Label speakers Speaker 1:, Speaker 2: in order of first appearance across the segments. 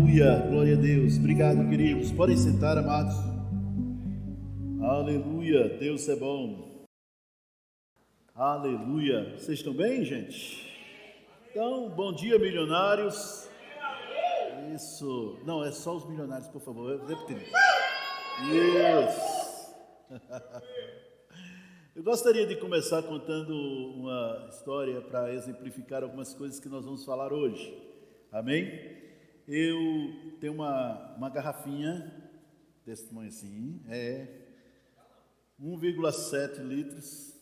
Speaker 1: Aleluia, glória a Deus. Obrigado, queridos. Podem sentar, amados. Aleluia, Deus é bom. Aleluia. Vocês estão bem, gente? Então, bom dia, milionários. Isso. Não, é só os milionários, por favor. Eu repito. Isso. Eu gostaria de começar contando uma história para exemplificar algumas coisas que nós vamos falar hoje. Amém? Eu tenho uma garrafinha desse tamanho assim, 1,7 litros,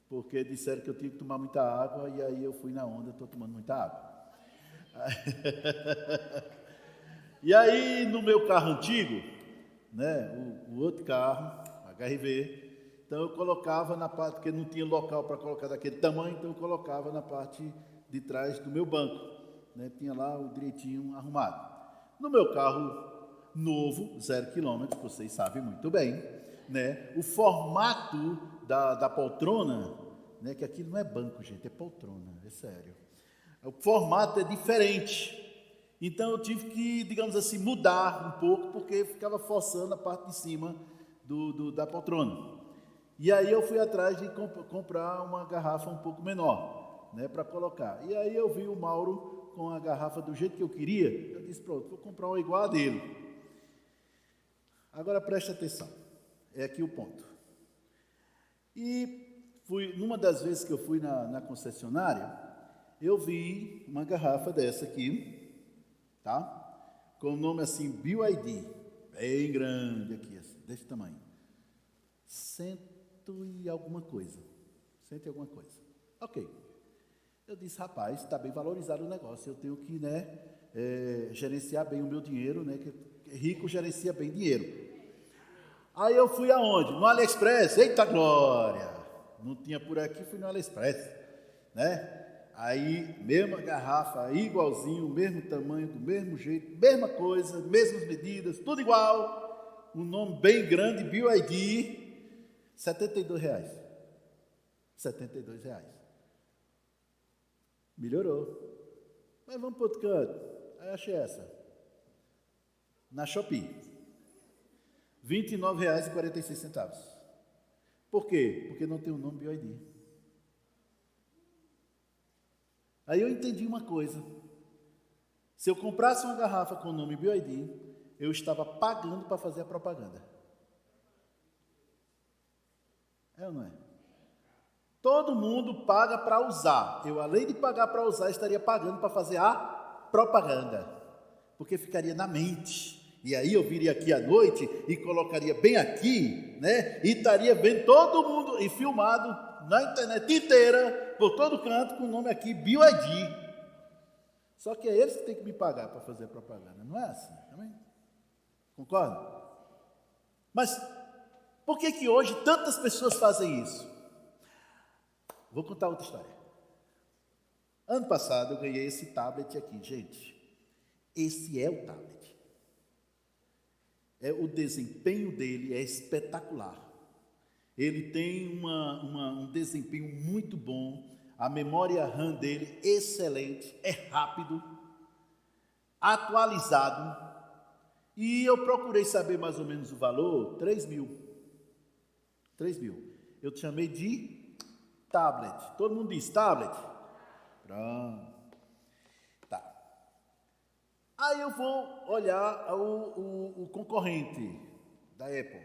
Speaker 1: porque disseram que eu tinha que tomar muita água, e aí eu fui na onda, estou tomando muita água. E aí, no meu carro antigo, né, o outro carro, HRV, então eu colocava na parte, porque não tinha local para colocar daquele tamanho, então eu colocava na parte de trás do meu banco, né, tinha lá o direitinho arrumado. No meu carro novo, 0 km, vocês sabem muito bem, né, o formato da poltrona, né, que aquilo não é banco, gente, é poltrona, é sério. O formato é diferente. Então eu tive que, digamos assim, mudar um pouco, porque ficava forçando a parte de cima da poltrona. E aí eu fui atrás de comprar uma garrafa um pouco menor, né, para colocar. E aí eu vi o Mauro com a garrafa do jeito que eu queria, eu disse, pronto, vou comprar uma igual a dele. Agora preste atenção, é aqui o ponto. E numa das vezes que eu fui na concessionária, eu vi uma garrafa dessa aqui, tá? Com o nome assim, BYD, bem grande aqui, assim, desse tamanho. 100 e alguma coisa. Ok. Eu disse, rapaz, está bem valorizado o negócio, eu tenho que, né, gerenciar bem o meu dinheiro, né, que rico gerencia bem dinheiro. Aí eu fui aonde? No AliExpress, eita glória! Não tinha por aqui, fui no AliExpress, né? Aí, mesma garrafa, igualzinho, mesmo tamanho, do mesmo jeito, mesma coisa, mesmas medidas, tudo igual, um nome bem grande, BYD, R$72. R$72. Melhorou. Mas vamos para outro canto. Aí achei essa. Na Shopee. R$29,46. Por quê? Porque não tem o nome BYD. Aí eu entendi uma coisa. Se eu comprasse uma garrafa com o nome BYD, eu estava pagando para fazer a propaganda. É ou não é? Todo mundo paga para usar. Eu, além de pagar para usar, estaria pagando para fazer a propaganda. Porque ficaria na mente. E aí eu viria aqui à noite e colocaria bem aqui, né? E estaria vendo todo mundo e filmado na internet inteira, por todo canto, com o nome aqui, BYD. Só que é eles que têm que me pagar para fazer a propaganda. Não é assim, também? Concorda? Mas por que hoje tantas pessoas fazem isso? Vou contar outra história. Ano passado eu ganhei esse tablet aqui, gente. Esse é o tablet. O desempenho dele é espetacular. Ele tem um desempenho muito bom. A memória RAM dele excelente, é rápido, atualizado. E eu procurei saber mais ou menos o valor, 3 mil. 3 mil. Eu te chamei de tablet. Todo mundo diz tablet? Pronto. Tá. Aí eu vou olhar o concorrente da Apple,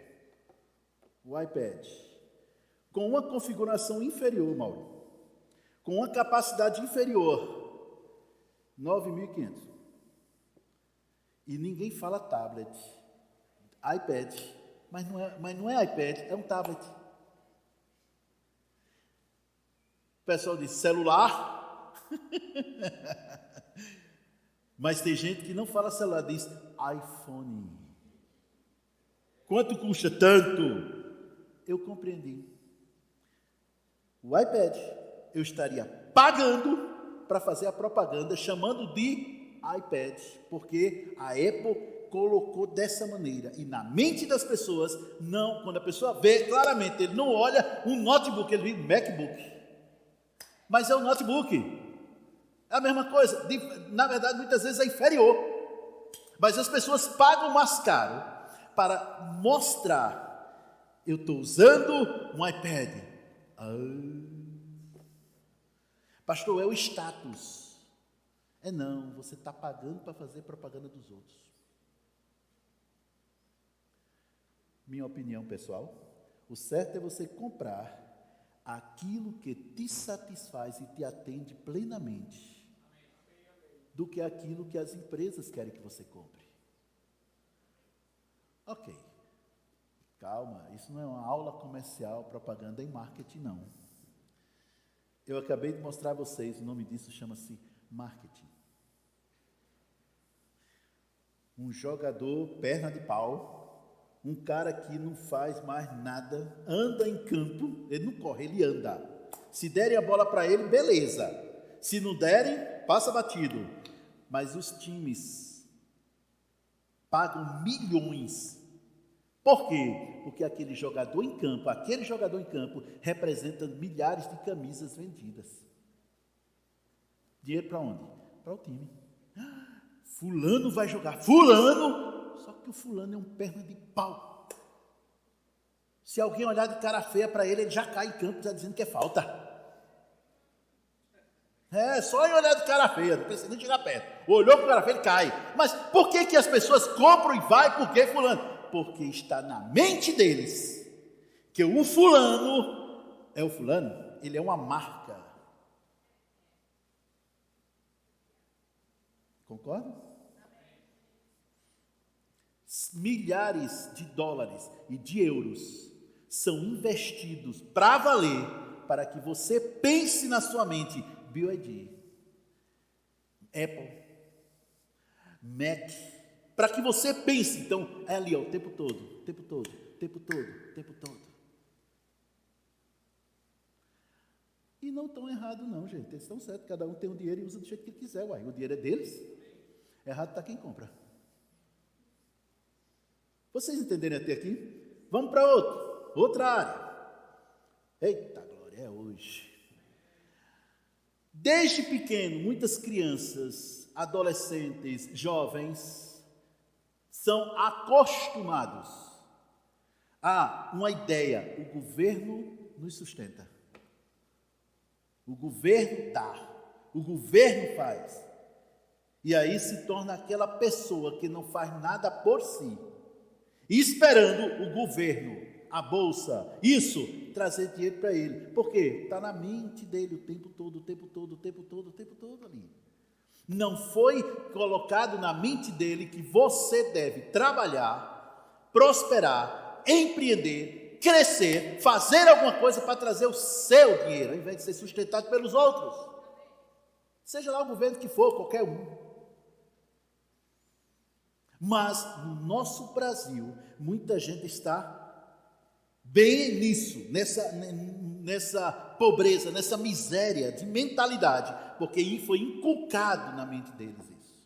Speaker 1: o iPad, com uma configuração inferior, Mauro, com uma capacidade inferior, 9.500. E ninguém fala tablet, iPad, mas não é iPad, é um tablet. O pessoal diz celular, mas tem gente que não fala celular, diz iPhone. Quanto custa tanto? Eu compreendi. O iPad, eu estaria pagando para fazer a propaganda, chamando de iPad, porque a Apple colocou dessa maneira, e na mente das pessoas, não, quando a pessoa vê claramente, ele não olha um notebook, ele vê um MacBook. Mas é um notebook, é a mesma coisa, na verdade muitas vezes é inferior, Mas as pessoas pagam mais caro para mostrar: eu estou usando um iPad. Pastor, é o status. Não, você está pagando para fazer propaganda dos outros. Minha opinião pessoal, o certo é você comprar aquilo que te satisfaz e te atende plenamente, do que aquilo que as empresas querem que você compre. Ok, calma, isso não é uma aula comercial, propaganda em marketing, não. Eu acabei de mostrar a vocês, o nome disso chama-se marketing. Um jogador perna de pau, um cara que não faz mais nada, anda em campo, ele não corre, ele anda. Se derem a bola para ele, beleza. Se não derem, passa batido. Mas os times pagam milhões. Por quê? Porque aquele jogador em campo representa milhares de camisas vendidas. Dinheiro para onde? Para o time. Fulano vai jogar. Fulano! Só que o fulano é um perna de pau. Se alguém olhar de cara feia para ele, ele já cai em campo, está dizendo que é falta. Só em olhar de cara feia, não precisa nem chegar perto. Olhou para o cara feio, ele cai. Mas por que as pessoas compram e vai? Por que fulano? Porque está na mente deles que o fulano é o fulano, ele é uma marca. Concorda? Milhares de dólares e de euros são investidos para valer, para que você pense na sua mente: BYD, Apple, Mac, para que você pense. Então, é ali, ó, o tempo todo. E não estão errados não, gente, eles estão certos, cada um tem um dinheiro e usa do jeito que ele quiser, o dinheiro é deles, errado está quem compra. Vocês entenderem até aqui? Vamos para outra área. Eita glória, é hoje. Desde pequeno, muitas crianças, adolescentes, jovens, são acostumados a uma ideia: o governo nos sustenta. O governo dá, o governo faz. E aí se torna aquela pessoa que não faz nada por si, esperando o governo, a bolsa, isso, trazer dinheiro para ele. Por quê? Está na mente dele o tempo todo ali. Não foi colocado na mente dele que você deve trabalhar, prosperar, empreender, crescer, fazer alguma coisa para trazer o seu dinheiro, ao invés de ser sustentado pelos outros. Seja lá o governo que for, qualquer um. Mas no nosso Brasil, muita gente está bem nisso, nessa pobreza, nessa miséria de mentalidade, porque foi inculcado na mente deles isso.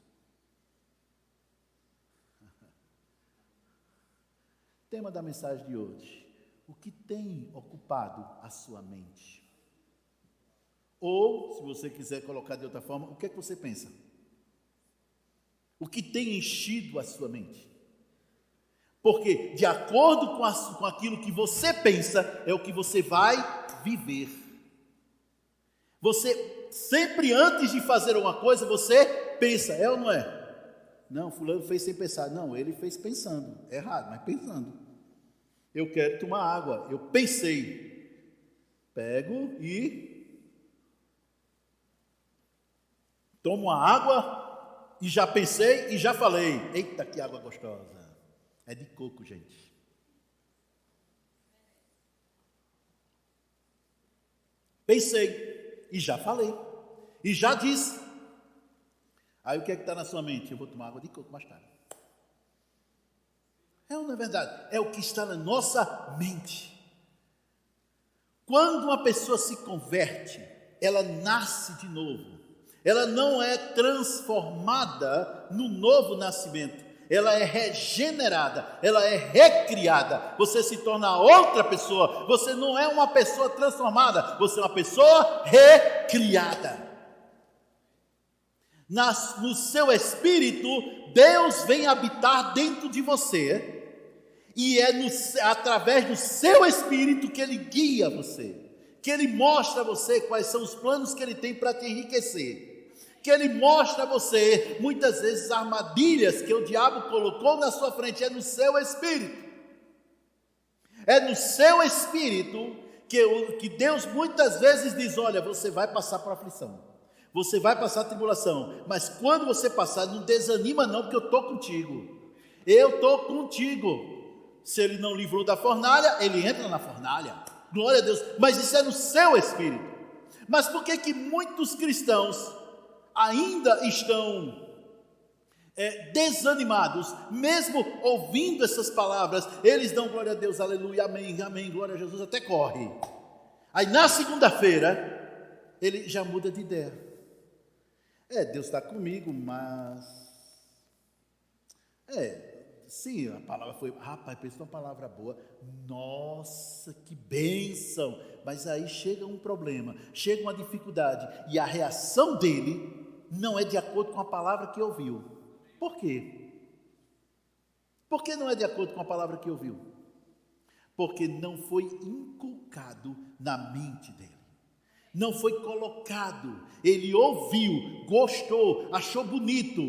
Speaker 1: Tema da mensagem de hoje: o que tem ocupado a sua mente? Ou, se você quiser colocar de outra forma, o que é que você pensa? O que tem enchido a sua mente? Porque, de acordo com aquilo que você pensa, é o que você vai viver. Você, sempre antes de fazer alguma coisa, você pensa, é ou não é? Não, fulano fez sem pensar. Não, ele fez pensando. É errado, mas pensando. Eu quero tomar água. Eu pensei. Pego e tomo a água. E já pensei e já falei: eita, que água gostosa. É de coco, gente. Pensei e já falei. E já disse. Aí o que é que está na sua mente? Eu vou tomar água de coco mais tarde. É ou não é verdade? É o que está na nossa mente. Quando uma pessoa se converte, ela nasce de novo. Ela não é transformada no novo nascimento, ela é regenerada, ela é recriada, você se torna outra pessoa, você não é uma pessoa transformada, você é uma pessoa recriada. No seu espírito, Deus vem habitar dentro de você, e é através do seu Espírito que Ele guia você, que Ele mostra a você quais são os planos que Ele tem para te enriquecer, que Ele mostra a você, muitas vezes, armadilhas que o diabo colocou na sua frente. É no seu Espírito. É no seu Espírito que Deus muitas vezes diz: olha, você vai passar por aflição, você vai passar tribulação, mas quando você passar, não desanima não, porque eu estou contigo. Eu estou contigo. Se Ele não livrou da fornalha, Ele entra na fornalha. Glória a Deus. Mas isso é no seu Espírito. Mas por que que muitos cristãos ainda estão desanimados, mesmo ouvindo essas palavras? Eles dão glória a Deus, aleluia, amém, amém, glória a Jesus, até corre. Aí na segunda-feira, ele já muda de ideia. Deus está comigo, mas... sim, a palavra foi... Rapaz, pensou uma palavra boa. Nossa, que bênção! Mas aí chega um problema, chega uma dificuldade, e a reação dele não é de acordo com a palavra que ouviu. Por quê? Por que não é de acordo com a palavra que ouviu? Porque não foi inculcado na mente dele. Não foi colocado. Ele ouviu, gostou, achou bonito,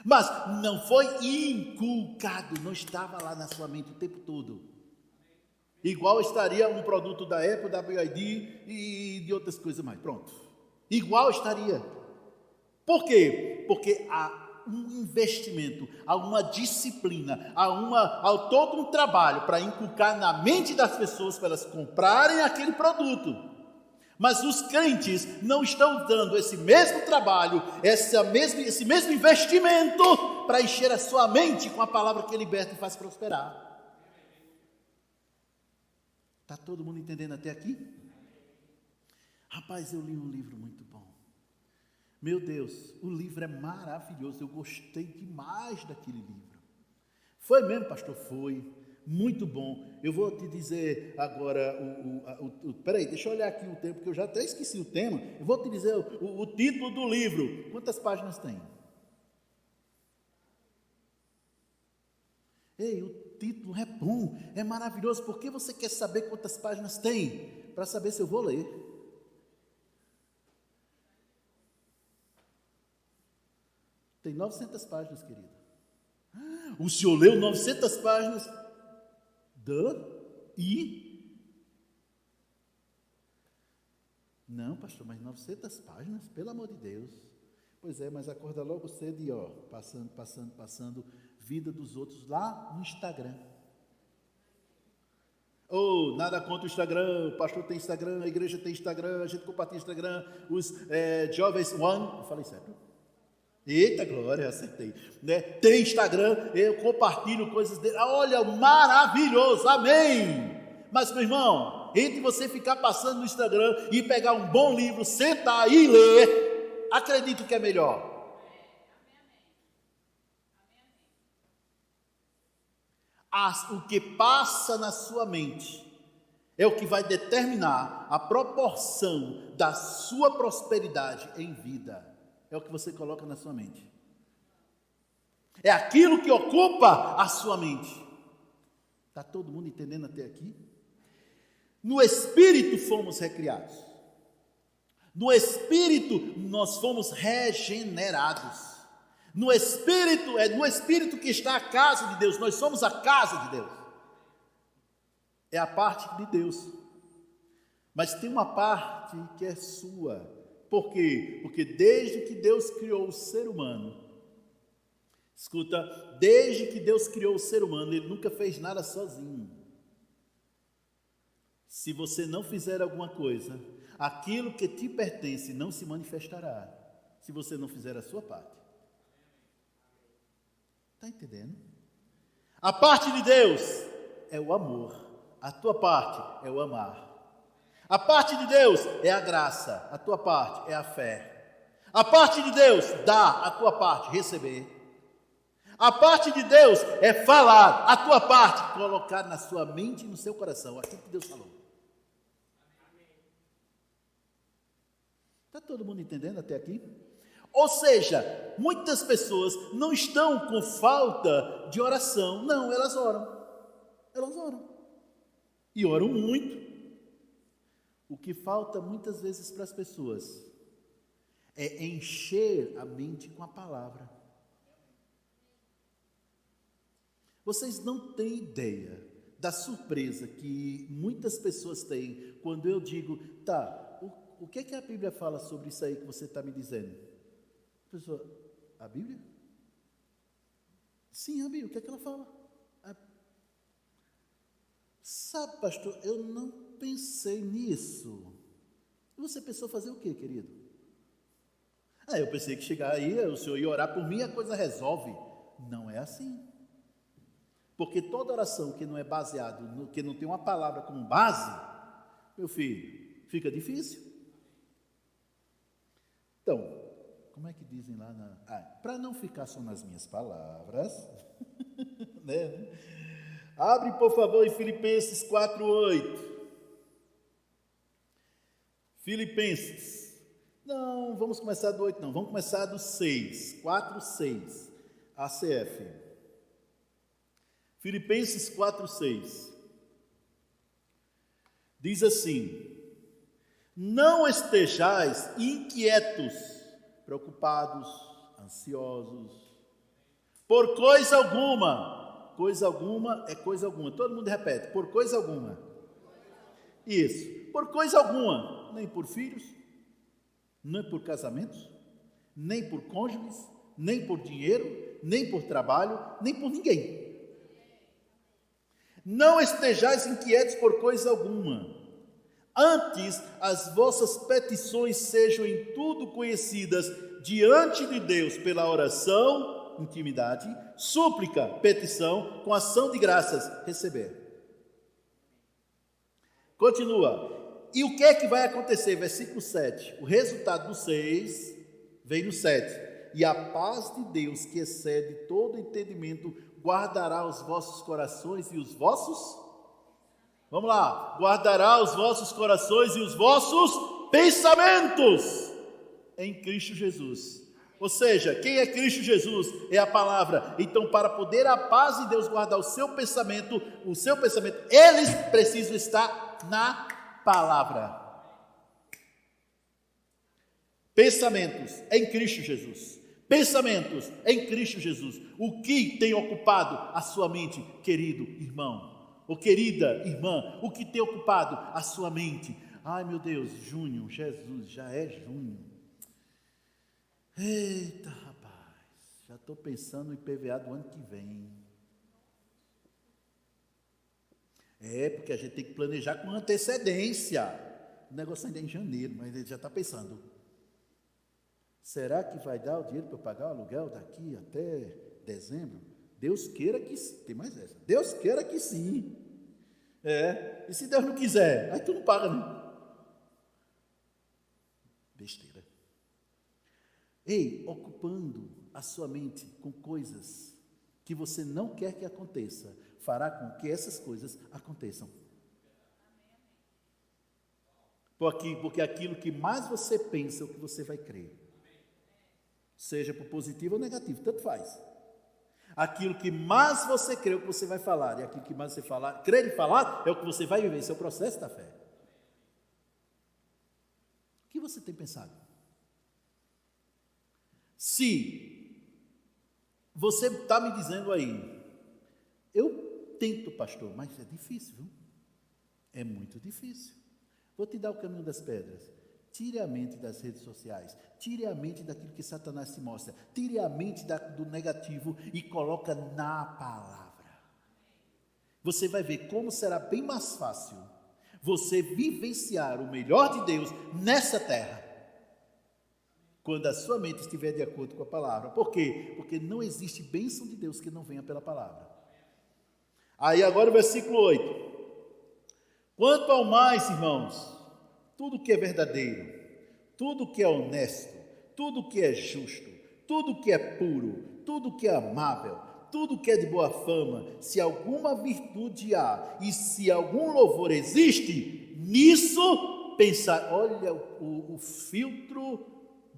Speaker 1: mas não foi inculcado, não estava lá na sua mente o tempo todo. Igual estaria um produto da Apple, da BYD e de outras coisas mais. Pronto. Igual estaria. Por quê? Porque há um investimento, há uma disciplina, há todo um trabalho para inculcar na mente das pessoas para elas comprarem aquele produto. Mas os crentes não estão dando esse mesmo trabalho, esse mesmo investimento para encher a sua mente com a palavra que liberta e faz prosperar. Está todo mundo entendendo até aqui? Rapaz, eu li um livro muito bom. Meu Deus, o livro é maravilhoso, eu gostei demais daquele livro. Foi mesmo, pastor? Foi. Muito bom. Eu vou te dizer agora, peraí, deixa eu olhar aqui o tempo, porque eu já até esqueci o tema. Eu vou te dizer o título do livro. Quantas páginas tem? Ei, o título é bom, é maravilhoso. Por que você quer saber quantas páginas tem? Para saber se eu vou ler. Tem 900 páginas, querida. O senhor leu 900 páginas? Não, pastor, mas 900 páginas? Pelo amor de Deus. Pois é, mas acorda logo cedo e passando vida dos outros lá no Instagram. Nada contra o Instagram, o pastor tem Instagram, a igreja tem Instagram, a gente compartilha Instagram, os jovens One, eu falei certo? Eita glória, acertei, né? Tem Instagram, eu compartilho coisas dele, olha, maravilhoso, amém. Mas meu irmão, entre você ficar passando no Instagram e pegar um bom livro, sentar aí e ler, acredito que é melhor. O que passa na sua mente é o que vai determinar a proporção da sua prosperidade em vida. É o que você coloca na sua mente. É aquilo que ocupa a sua mente. Está todo mundo entendendo até aqui? No Espírito fomos recriados. No Espírito nós fomos regenerados. No Espírito, é no Espírito que está a casa de Deus. Nós somos a casa de Deus. É a parte de Deus. Mas tem uma parte que é sua. Por quê? Porque desde que Deus criou o ser humano, escuta, desde que Deus criou o ser humano, Ele nunca fez nada sozinho. Se você não fizer alguma coisa, aquilo que te pertence não se manifestará, se você não fizer a sua parte. Está entendendo? A parte de Deus é o amor, a tua parte é o amar. A parte de Deus é a graça, a tua parte é a fé. A parte de Deus dá, a tua parte receber. A parte de Deus é falar, a tua parte colocar na sua mente e no seu coração aquilo que Deus falou. Está todo mundo entendendo até aqui? Ou seja, muitas pessoas não estão com falta de oração. Não, elas oram. Elas oram. E oram muito. O que falta muitas vezes para as pessoas é encher a mente com a palavra. Vocês não têm ideia da surpresa que muitas pessoas têm quando eu digo, tá, o que é que a Bíblia fala sobre isso aí que você está me dizendo? A pessoa, a Bíblia? Sim, a Bíblia, o que é que ela fala? Sabe, pastor, eu não pensei nisso. E você pensou fazer o quê, querido? Eu pensei que chegar aí, o senhor ia orar por mim e a coisa resolve. Não é assim. Porque toda oração que não é baseada, que não tem uma palavra como base, meu filho, fica difícil. Então, como é que dizem lá para não ficar só nas minhas palavras, né? Abre, por favor, em Filipenses 4:8. Filipenses. Não, vamos começar do 8, não. Vamos começar do 6. 4:6. ACF. Filipenses 4:6. Diz assim: não estejais inquietos, preocupados, ansiosos, por coisa alguma. Coisa alguma é coisa alguma. Todo mundo repete, por coisa alguma. Isso, por coisa alguma. Nem por filhos, nem por casamentos, nem por cônjuges, nem por dinheiro, nem por trabalho, nem por ninguém. Não estejais inquietos por coisa alguma. Antes, as vossas petições sejam em tudo conhecidas diante de Deus pela oração, intimidade, súplica, petição, com ação de graças, receber. Continua. E o que é que vai acontecer? Versículo 7. O resultado do 6 vem no 7. E a paz de Deus, que excede todo entendimento, guardará os vossos corações e os vossos... Vamos lá. Guardará os vossos corações e os vossos pensamentos em Cristo Jesus. Ou seja, quem é Cristo Jesus? É a palavra. Então, para poder a paz de Deus guardar o seu pensamento, eles precisam estar na palavra. Pensamentos em Cristo Jesus. Pensamentos em Cristo Jesus. O que tem ocupado a sua mente, querido irmão? Ou querida irmã, o que tem ocupado a sua mente? Ai meu Deus, junho, Jesus, já é junho. Eita rapaz, já estou pensando no IPVA do ano que vem. Porque a gente tem que planejar com antecedência. O negócio ainda é em janeiro, mas ele já está pensando. Será que vai dar o dinheiro para eu pagar o aluguel daqui até dezembro? Deus queira que sim. Tem mais essa. Deus queira que sim. E se Deus não quiser, aí tu não paga, né? Besteira. Ei, ocupando a sua mente com coisas que você não quer que aconteça, fará com que essas coisas aconteçam. Porque aquilo que mais você pensa é o que você vai crer. Seja por positivo ou negativo, tanto faz. Aquilo que mais você crê é o que você vai falar, e aquilo que mais você crer e falar é o que você vai viver, esse é o processo da fé. O que você tem pensado? Se você está me dizendo aí, eu tento, pastor, mas é difícil, viu? É muito difícil. Vou te dar o caminho das pedras. Tire a mente das redes sociais, tire a mente daquilo que Satanás te mostra, tire a mente do negativo e coloca na palavra. Você vai ver como será bem mais fácil você vivenciar o melhor de Deus nessa terra, quando a sua mente estiver de acordo com a palavra. Por quê? Porque não existe bênção de Deus que não venha pela palavra. Aí agora o versículo 8. Quanto ao mais, irmãos, tudo que é verdadeiro, tudo que é honesto, tudo que é justo, tudo que é puro, tudo que é amável, tudo que é de boa fama, se alguma virtude há e se algum louvor existe, nisso pensar. Olha o filtro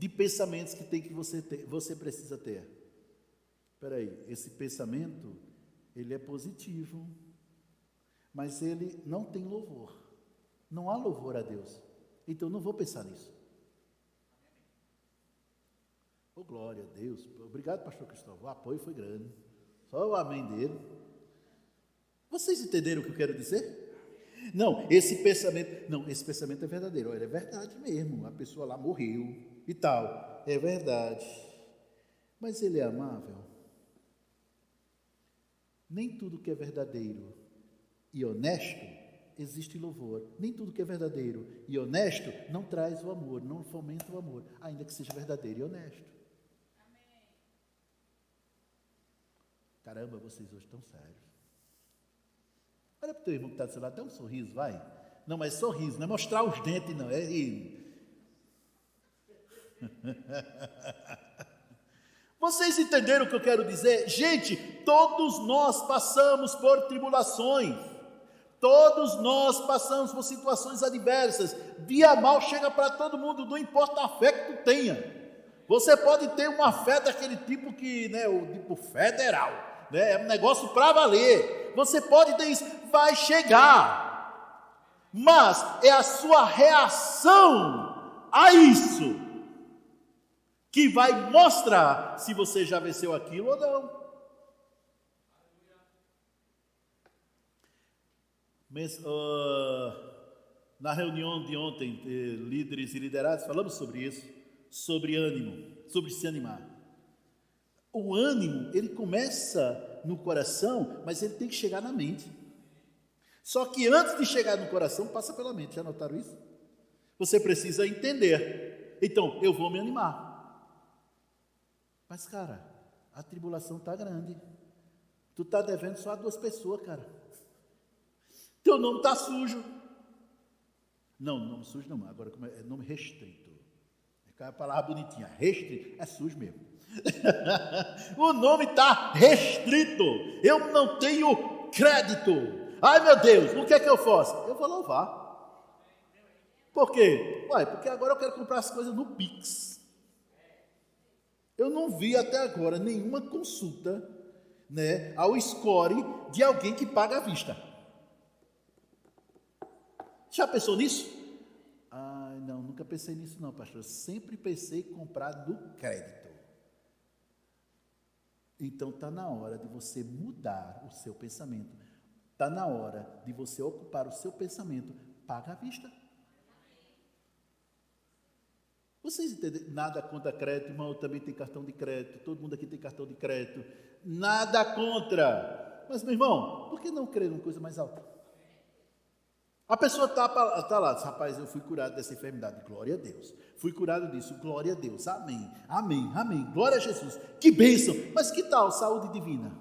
Speaker 1: de pensamentos que você precisa ter. Espera aí, esse pensamento, ele é positivo, mas ele não tem louvor. Não há louvor a Deus. Então, eu não vou pensar nisso. Oh, glória a Deus. Obrigado, pastor Cristóvão. O apoio foi grande. Só o amém dele. Vocês entenderam o que eu quero dizer? Não, esse pensamento é verdadeiro. Olha, é verdade mesmo. A pessoa lá morreu e tal. É verdade. Mas ele é amável? Nem tudo que é verdadeiro e honesto existe louvor. Nem tudo que é verdadeiro e honesto não traz o amor, não fomenta o amor, ainda que seja verdadeiro e honesto. Amém. Caramba, vocês hoje estão sérios. Olha para o teu irmão que está do seu lado, dá um sorriso, vai. Não, mas sorriso, não é mostrar os dentes, não. É rir. Vocês entenderam o que eu quero dizer? Gente, todos nós passamos por tribulações. Todos nós passamos por situações adversas. Dia mal chega para todo mundo, não importa a fé que tu tenha. Você pode ter uma fé daquele tipo que, né, o tipo federal, né, é um negócio para valer. Você pode ter isso, vai chegar. Mas é a sua reação a isso que vai mostrar se você já venceu aquilo ou não. Mas, na reunião de ontem, líderes e liderados, falamos sobre isso, sobre ânimo, sobre se animar. O ânimo, ele começa no coração, mas ele tem que chegar na mente. Só que antes de chegar no coração, passa pela mente. Já notaram isso? Você precisa entender. Então, eu vou me animar. Mas, cara, a tribulação está grande. Tu está devendo só a 2 pessoas, cara. Teu nome está sujo. Não, nome sujo não. Agora é nome restrito. É a palavra bonitinha. Restrito. É sujo mesmo. O nome está restrito. Eu não tenho crédito. Ai, meu Deus, o que é que eu faço? Eu vou louvar. Por quê? Ué, porque agora eu quero comprar as coisas no Pix. Eu não vi até agora nenhuma consulta, né, ao score de alguém que paga à vista. Já pensou nisso? Ai, não, nunca pensei nisso não, pastor. Sempre pensei em comprar no crédito. Então está na hora de você mudar o seu pensamento. Está na hora de você ocupar o seu pensamento. Paga à vista. Vocês entendem? Nada contra crédito, irmão, eu também tenho cartão de crédito, todo mundo aqui tem cartão de crédito, nada contra. Mas, meu irmão, por que não crer numa coisa mais alta? A pessoa está lá, diz, rapaz, eu fui curado dessa enfermidade, glória a Deus. Fui curado disso, glória a Deus, amém, amém, amém, glória a Jesus. Que bênção, mas que tal saúde divina?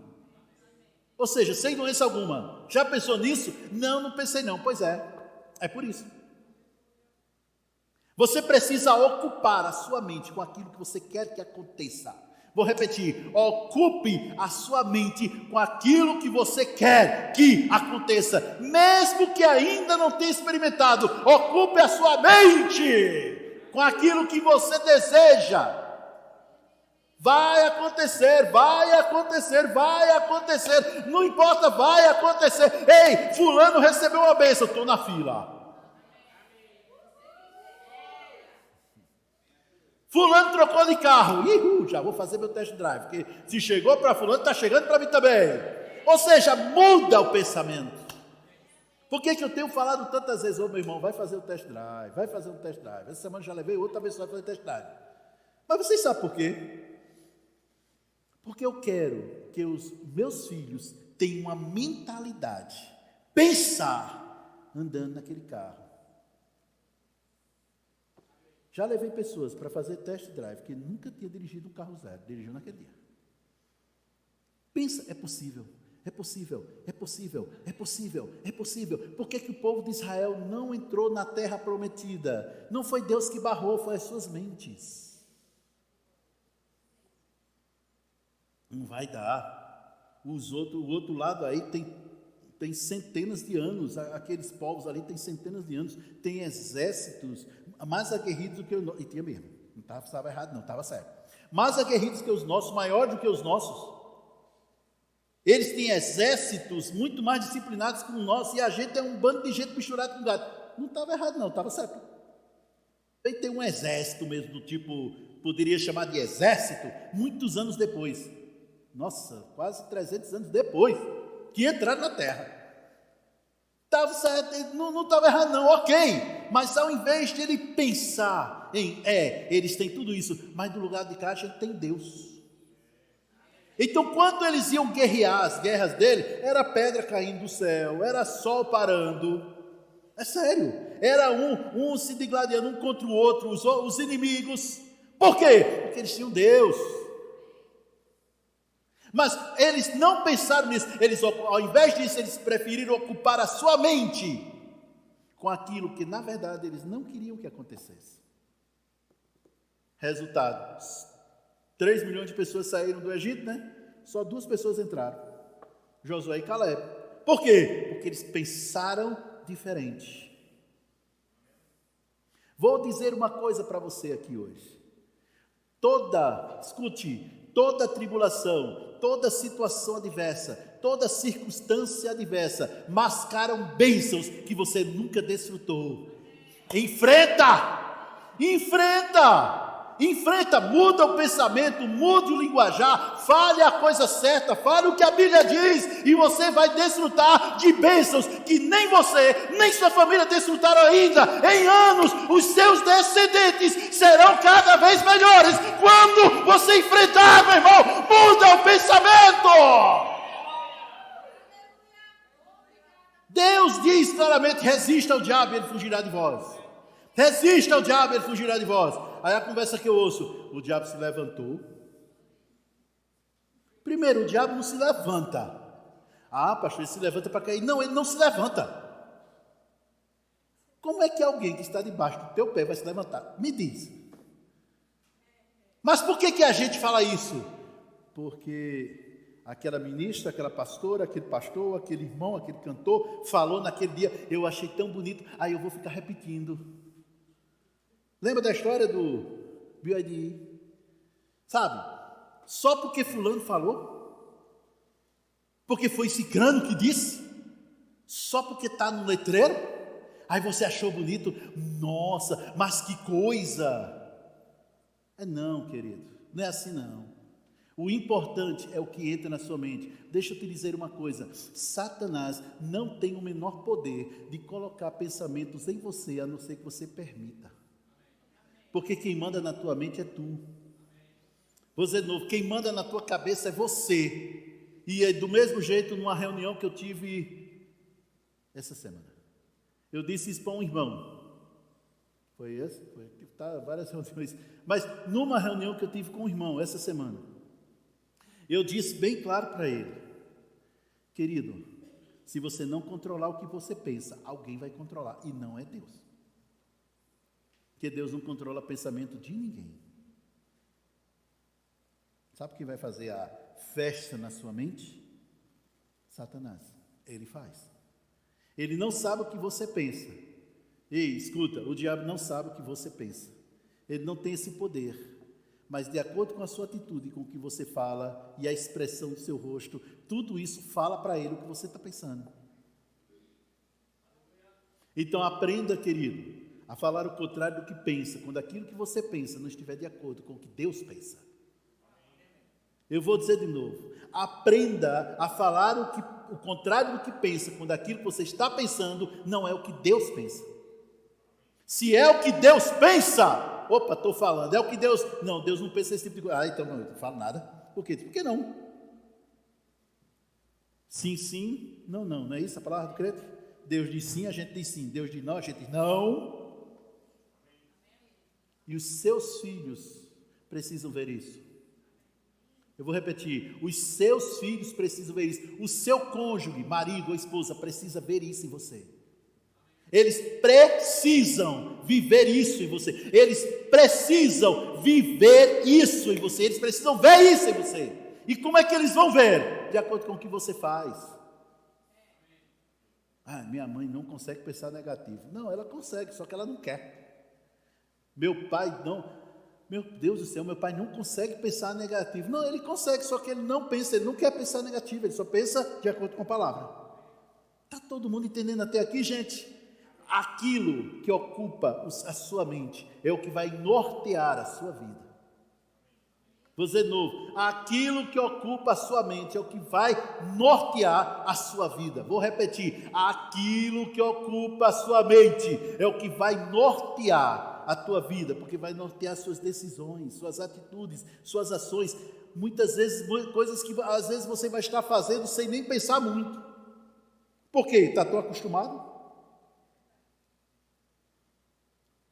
Speaker 1: Ou seja, sem doença alguma. Já pensou nisso? Não, não pensei não, pois é por isso. Você precisa ocupar a sua mente com aquilo que você quer que aconteça. Vou repetir, ocupe a sua mente com aquilo que você quer que aconteça, mesmo que ainda não tenha experimentado. Ocupe a sua mente com aquilo que você deseja. Vai acontecer, vai acontecer, vai acontecer, não importa, vai acontecer. Ei, fulano recebeu uma bênção, estou na fila. Fulano trocou de carro, já vou fazer meu test drive, porque se chegou para fulano, está chegando para mim também. Ou seja, muda o pensamento. Por que eu tenho falado tantas vezes, meu irmão, vai fazer o test drive, vai fazer um test drive. Essa semana já levei, outra vez você vai fazer test drive. Mas vocês sabem por quê? Porque eu quero que os meus filhos tenham uma mentalidade, pensar, andando naquele carro. Já levei pessoas para fazer test drive que nunca tinha dirigido um carro zero, dirigiu naquele dia. Pensa, é possível, é possível, é possível, é possível, é possível. Por que o povo de Israel não entrou na terra prometida? Não foi Deus que barrou, foi as suas mentes. Não vai dar. O outro lado aí tem centenas de anos, aqueles povos ali têm centenas de anos, tem exércitos mais aguerridos do que o nosso, e tinha mesmo, Não estava errado, não, estava certo. Mais aguerridos que os nossos, maior do que os nossos. Eles têm exércitos muito mais disciplinados que o nosso, e a gente é um bando de gente misturado com gato. Não estava errado, não, estava certo. Tem que ter um exército mesmo, do tipo, poderia chamar de exército, muitos anos depois. Nossa, quase 300 anos depois que entraram na terra. Estava certo, não estava errado não, ok. Mas ao invés de ele pensar em, eles têm tudo isso, mas do lugar de cá a gente tem Deus. Então quando eles iam guerrear, as guerras dele, era pedra caindo do céu, era sol parando. É sério, era um se digladiando um contra o outro, os inimigos. Por quê? Porque eles tinham Deus. Mas eles não pensaram nisso, ao invés disso, eles preferiram ocupar a sua mente com aquilo que, na verdade, eles não queriam que acontecesse. Resultado, 3 milhões de pessoas saíram do Egito, né? Só 2 pessoas entraram, Josué e Caleb. Por quê? Porque eles pensaram diferente. Vou dizer uma coisa para você aqui hoje. Toda tribulação, toda situação adversa, toda circunstância adversa, mascaram bênçãos que você nunca desfrutou. Enfrenta, muda o pensamento, mude o linguajar, fale a coisa certa, fale o que a Bíblia diz, e você vai desfrutar de bênçãos que nem você, nem sua família desfrutaram ainda. Em anos, os seus descendentes serão cada vez melhores. Quando você enfrentar, meu irmão, muda o pensamento. Deus diz claramente: resista ao diabo e ele fugirá de vós. Resista ao diabo e ele fugirá de vós. Aí a conversa que eu ouço: o diabo se levantou. Primeiro, o diabo não se levanta. Ah, pastor, ele se levanta para cair. Não, ele não se levanta. Como é que alguém que está debaixo do teu pé vai se levantar? Me diz. Mas por que a gente fala isso? Porque aquela ministra, aquela pastora, aquele pastor, aquele irmão, aquele cantor falou naquele dia, eu achei tão bonito, aí eu vou ficar repetindo. Lembra da história do BYD? Sabe? Só porque fulano falou? Porque foi cicrano que disse? Só porque está no letreiro? Aí você achou bonito? Nossa, mas que coisa! Não, querido, não é assim não. O importante é o que entra na sua mente. Deixa eu te dizer uma coisa: Satanás não tem o menor poder de colocar pensamentos em você, a não ser que você permita. Porque quem manda na tua mente é tu. Vou dizer de novo, quem manda na tua cabeça é você. E é do mesmo jeito, numa reunião que eu tive essa semana. Eu disse isso para um irmão. Foi esse? Foi várias reuniões. Mas numa reunião que eu tive com um irmão essa semana, eu disse bem claro para ele: querido, se você não controlar o que você pensa, alguém vai controlar, e não é Deus. Porque Deus não controla o pensamento de ninguém. Sabe quem vai fazer a festa na sua mente? Satanás. Ele faz. Ele não sabe o que você pensa. Ei, escuta, o diabo não sabe o que você pensa. Ele não tem esse poder. Mas de acordo com a sua atitude, com o que você fala e a expressão do seu rosto, tudo isso fala para ele o que você está pensando. Então aprenda, querido, a falar o contrário do que pensa, quando aquilo que você pensa não estiver de acordo com o que Deus pensa. Eu vou dizer de novo: aprenda a falar o contrário do que pensa, quando aquilo que você está pensando não é o que Deus pensa. Se é o que Deus pensa, opa, estou falando, é o que Deus... Não, Deus não pensa esse tipo de coisa. Então não falo nada. Por quê? Por que não? Sim, sim, não, não. Não é isso a palavra do crente? Deus diz sim, a gente diz sim. Deus diz não, a gente diz não. E os seus filhos precisam ver isso. Eu vou repetir: os seus filhos precisam ver isso. O seu cônjuge, marido ou esposa, precisa ver isso em você. Eles precisam viver isso em você. Eles precisam viver isso em você. Eles precisam ver isso em você. E como é que eles vão ver? De acordo com o que você faz. Ah, minha mãe não consegue pensar negativo. Não, ela consegue, só que ela não quer. Meu pai não. Meu Deus do céu, meu pai não consegue pensar negativo. Não, ele consegue, só que ele não pensa, ele não quer pensar negativo, ele só pensa de acordo com a palavra. Está todo mundo entendendo até aqui, gente? Aquilo que ocupa a sua mente é o que vai nortear a sua vida. Vou dizer de novo, aquilo que ocupa a sua mente é o que vai nortear a sua vida. Vou repetir, aquilo que ocupa a sua mente é o que vai nortear a tua vida, porque vai nortear suas decisões, suas atitudes, suas ações, muitas vezes coisas que às vezes você vai estar fazendo sem nem pensar muito. Por quê? Está tão acostumado?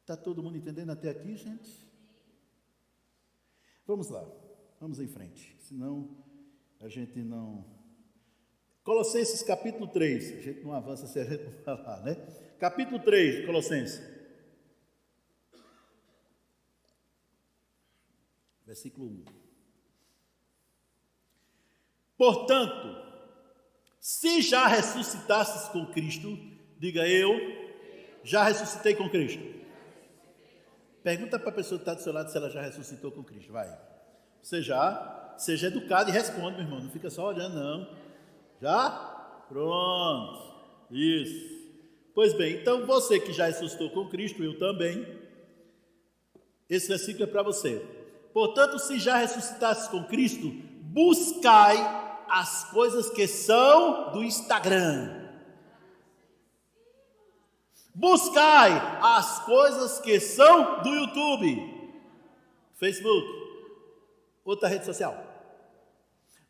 Speaker 1: Está todo mundo entendendo até aqui, gente? Vamos lá, vamos em frente, senão a gente não... Colossenses capítulo 3, a gente não avança se a gente não falar, né? Capítulo 3 de Colossenses, versículo 1. Portanto, se já ressuscitastes com Cristo, diga eu, já ressuscitei com Cristo. Pergunta para a pessoa que está do seu lado se ela já ressuscitou com Cristo. Vai. Você já? Seja educado e responde, meu irmão. Não fica só olhando, não. Já? Pronto. Isso. Pois bem, então você que já ressuscitou com Cristo, eu também. Esse versículo é para você. Portanto, se já ressuscitastes com Cristo, buscai as coisas que são do Instagram. Buscai as coisas que são do YouTube, Facebook, outra rede social.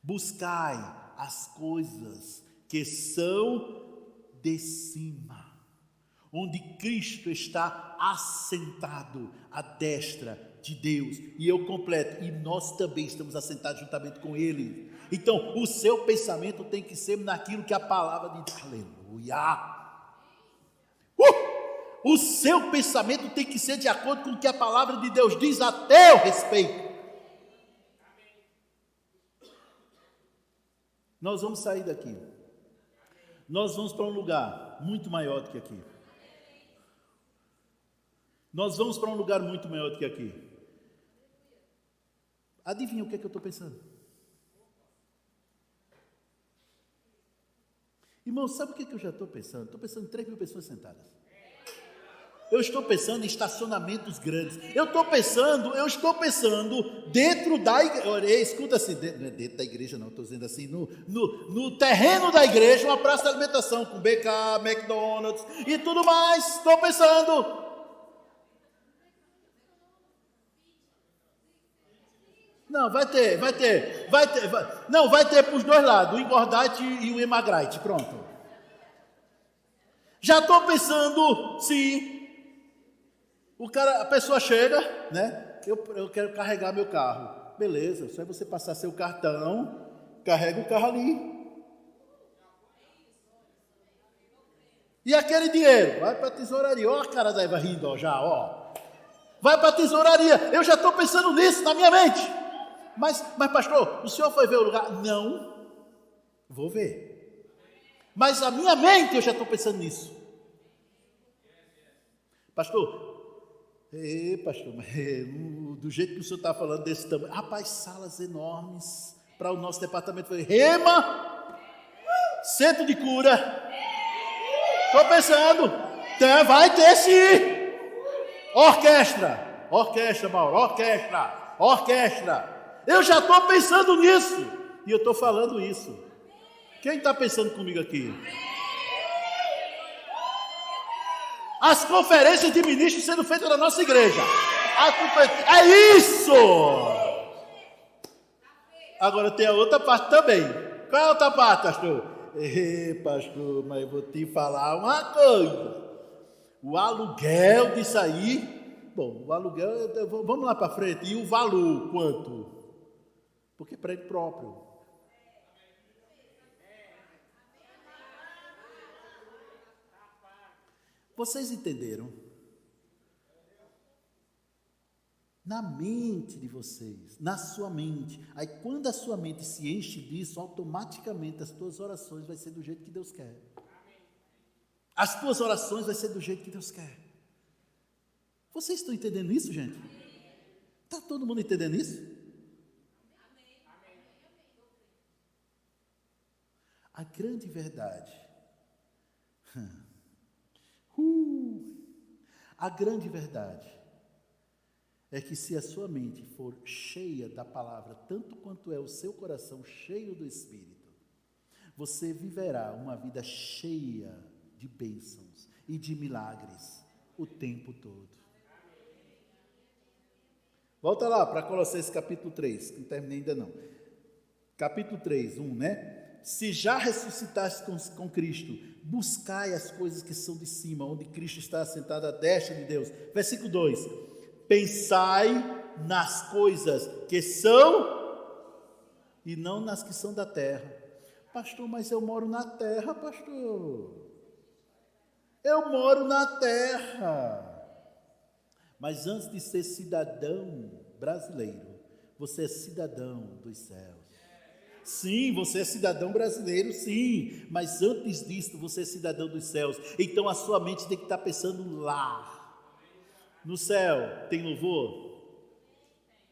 Speaker 1: Buscai as coisas que são de cima, onde Cristo está assentado à destra de Deus. E eu completo, e nós também estamos assentados juntamente com Ele. Então, o seu pensamento tem que ser naquilo que a palavra diz. Aleluia! O seu pensamento tem que ser de acordo com o que a palavra de Deus diz a teu respeito. Nós vamos sair daqui. Nós vamos para um lugar muito maior do que aqui. Nós vamos para um lugar muito maior do que aqui. Adivinha o que é que eu estou pensando? Irmão, sabe o que eu já estou pensando? Estou pensando em 3.000 pessoas sentadas. Eu estou pensando em estacionamentos grandes. Eu estou pensando dentro da igreja. Escuta assim, dentro da igreja não, estou dizendo assim, no terreno da igreja, uma praça de alimentação com BK, McDonald's e tudo mais. Estou pensando. Não, vai ter. Não, vai ter para os dois lados, o engordite e o emagrite, pronto. Já estou pensando, sim. A pessoa chega, né? Eu quero carregar meu carro. Beleza, só é você passar seu cartão, carrega o carro ali. E aquele dinheiro? Vai para a tesouraria. Ó a cara da Eva rindo, ó, já, ó. Vai para a tesouraria. Eu já estou pensando nisso na minha mente. Mas pastor, o senhor foi ver o lugar? Não. Vou ver. Mas a minha mente eu já estou pensando nisso. Pastor, do jeito que o senhor está falando desse tamanho, rapaz, salas enormes para o nosso departamento. Falei, Rema, centro de cura. Estou pensando, vai ter sim. Orquestra, Mauro, orquestra. Eu já estou pensando nisso e eu estou falando isso. Quem está pensando comigo aqui? As conferências de ministros sendo feitas na nossa igreja. É isso! Agora tem a outra parte também. Qual é a outra parte, pastor? Pastor, mas eu vou te falar uma coisa. O aluguel disso aí, bom, o aluguel, vamos lá para frente. E o valor, quanto? Porque é prédio próprio. Vocês entenderam? Na mente de vocês, na sua mente. Aí quando a sua mente se enche disso, automaticamente as tuas orações vai ser do jeito que Deus quer. As tuas orações vai ser do jeito que Deus quer. Vocês estão entendendo isso, gente? Está todo mundo entendendo isso? A grande verdade, a grande verdade é que se a sua mente for cheia da palavra, tanto quanto é o seu coração cheio do Espírito, você viverá uma vida cheia de bênçãos e de milagres o tempo todo. Volta lá para Colossenses capítulo 3, não terminei ainda não. Capítulo 3, 1, né? Se já ressuscitaste com Cristo, buscai as coisas que são de cima, onde Cristo está assentado à destra de Deus. Versículo 2, pensai nas coisas que são e não nas que são da terra. Pastor, mas eu moro na terra, pastor. Eu moro na terra. Mas antes de ser cidadão brasileiro, você é cidadão dos céus. Sim, você é cidadão brasileiro, sim, mas antes disso você é cidadão dos céus. Então a sua mente tem que estar pensando lá. No céu tem louvor?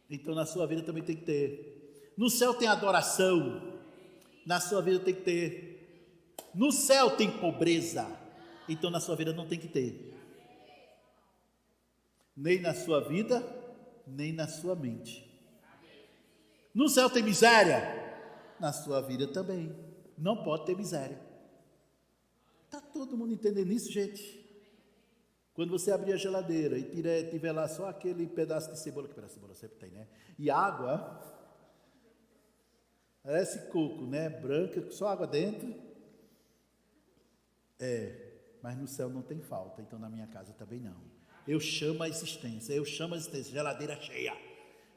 Speaker 1: Então na sua vida também tem que ter. No céu tem adoração? Na sua vida tem que ter. No céu tem pobreza? Então na sua vida não tem que ter. Nem na sua vida, nem na sua mente. No céu tem miséria? Na sua vida também. Não pode ter miséria. Está todo mundo entendendo isso, gente? Quando você abrir a geladeira e tiver lá só aquele pedaço de cebola, que pedaço de cebola sempre tem, né? E água, parece coco, né? Branca, só água dentro. Mas no céu não tem falta, então na minha casa também não. Eu chamo a existência, geladeira cheia.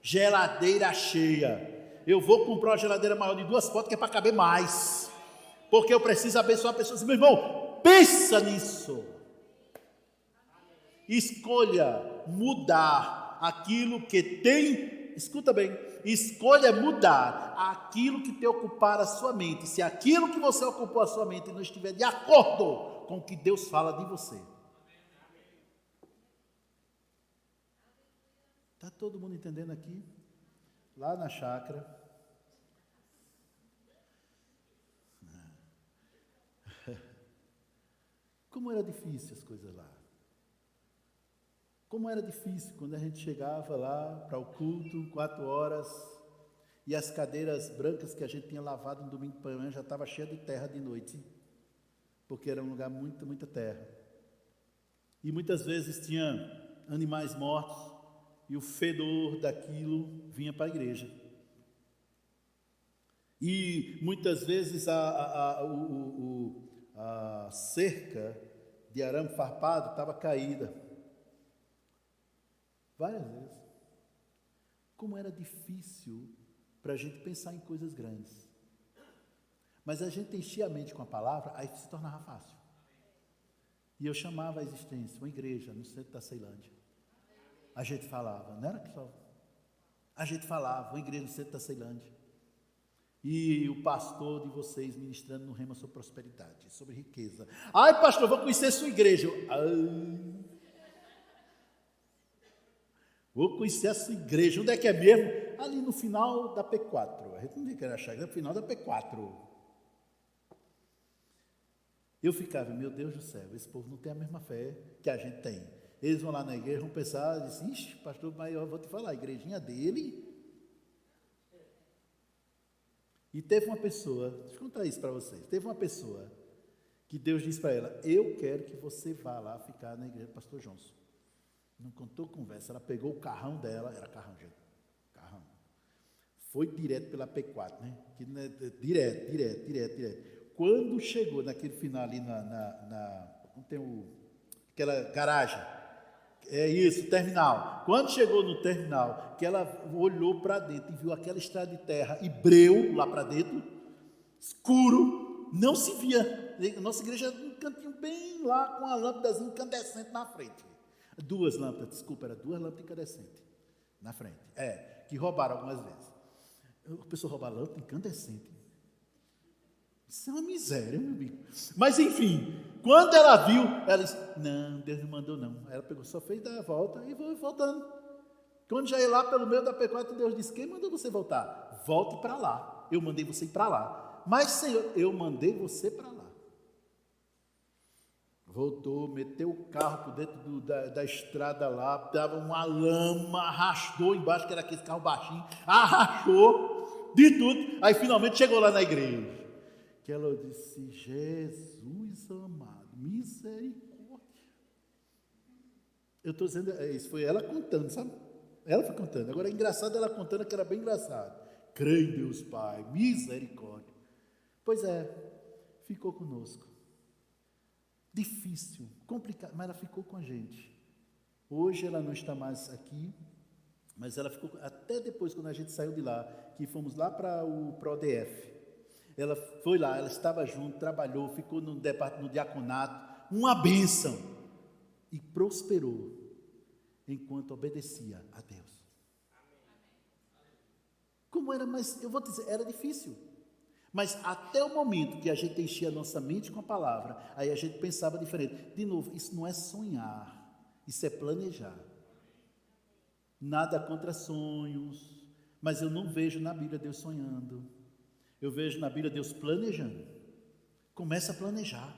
Speaker 1: Geladeira cheia. Eu vou comprar uma geladeira maior de 2 portas, que é para caber mais. Porque eu preciso abençoar pessoas. Meu irmão, pensa nisso. Escolha mudar aquilo que tem. Escuta bem. Escolha mudar aquilo que te ocupar a sua mente. Se aquilo que você ocupou a sua mente não estiver de acordo com o que Deus fala de você. Está todo mundo entendendo aqui? Lá na chácara. Como era difícil as coisas lá. Como era difícil quando a gente chegava lá para o culto, 4 horas, e as cadeiras brancas que a gente tinha lavado no domingo pela manhã já estava cheia de terra de noite, porque era um lugar muita terra. E muitas vezes tinha animais mortos, e o fedor daquilo vinha para a igreja. E muitas vezes a cerca de arame farpado estava caída. Várias vezes. Como era difícil para a gente pensar em coisas grandes. Mas a gente enchia a mente com a palavra, aí se tornava fácil. E eu chamava a existência, uma igreja no centro da Ceilândia. A gente falava, não era que só. A gente falava, uma igreja no centro da Ceilândia. E o pastor de vocês ministrando no Rema sobre prosperidade, sobre riqueza. Ai, pastor, eu vou conhecer sua igreja. Vou conhecer a sua igreja. Onde é que é mesmo? Ali no final da P4. A gente não quer achar, é no final da P4. Eu ficava, meu Deus do céu, esse povo não tem a mesma fé que a gente tem. Eles vão lá na igreja, vão pensar, dizem, ixi, pastor, mas eu vou te falar, a igrejinha dele. E teve uma pessoa, deixa eu contar isso para vocês, teve uma pessoa que Deus disse para ela, eu quero que você vá lá ficar na igreja do pastor Johnson. Não contou conversa, ela pegou o carrão dela, era carrão, gente, carrão. Foi direto pela P4, né? Direto. Quando chegou naquele final ali não tem aquela garagem, é isso, terminal. Quando chegou no terminal, que ela olhou para dentro e viu aquela estrada de terra e breu lá para dentro, escuro, não se via. Nossa igreja era um cantinho bem lá com a lâmpadazinha incandescente na frente. 2 lâmpadas, desculpa, era 2 lâmpadas incandescentes na frente. Que roubaram algumas vezes. A pessoa rouba lâmpada incandescente. Isso é uma miséria, meu amigo. Mas enfim, quando ela viu, ela disse, não, Deus não mandou não. Ela pegou, só fez dar a volta e foi voltando. Quando já ia lá pelo meio da pecuária, Deus disse: quem mandou você voltar? Volte para lá. Eu mandei você ir para lá. Mas, Senhor, eu mandei você para lá. Voltou, meteu o carro por dentro da estrada lá, dava uma lama, arrastou embaixo, que era aquele carro baixinho, arrastou de tudo. Aí finalmente chegou lá na igreja. Que ela disse: Jesus amado, misericórdia. Eu estou dizendo, isso foi ela contando, sabe? Ela foi contando. Agora é engraçado ela contando, que era bem engraçado. Creio em Deus Pai, misericórdia. Pois é, ficou conosco. Difícil, complicado, mas ela ficou com a gente. Hoje ela não está mais aqui, mas ela ficou, até depois, quando a gente saiu de lá, que fomos lá para o ProDF. Ela foi lá, ela estava junto, trabalhou, ficou no diaconato, uma bênção, e prosperou, enquanto obedecia a Deus. Como era, mas eu vou te dizer, era difícil. Mas até o momento que a gente enchia a nossa mente com a palavra, aí a gente pensava diferente. De novo, isso não é sonhar, isso é planejar. Nada contra sonhos, mas eu não vejo na Bíblia Deus sonhando. Eu vejo na Bíblia Deus planejando. Começa a planejar.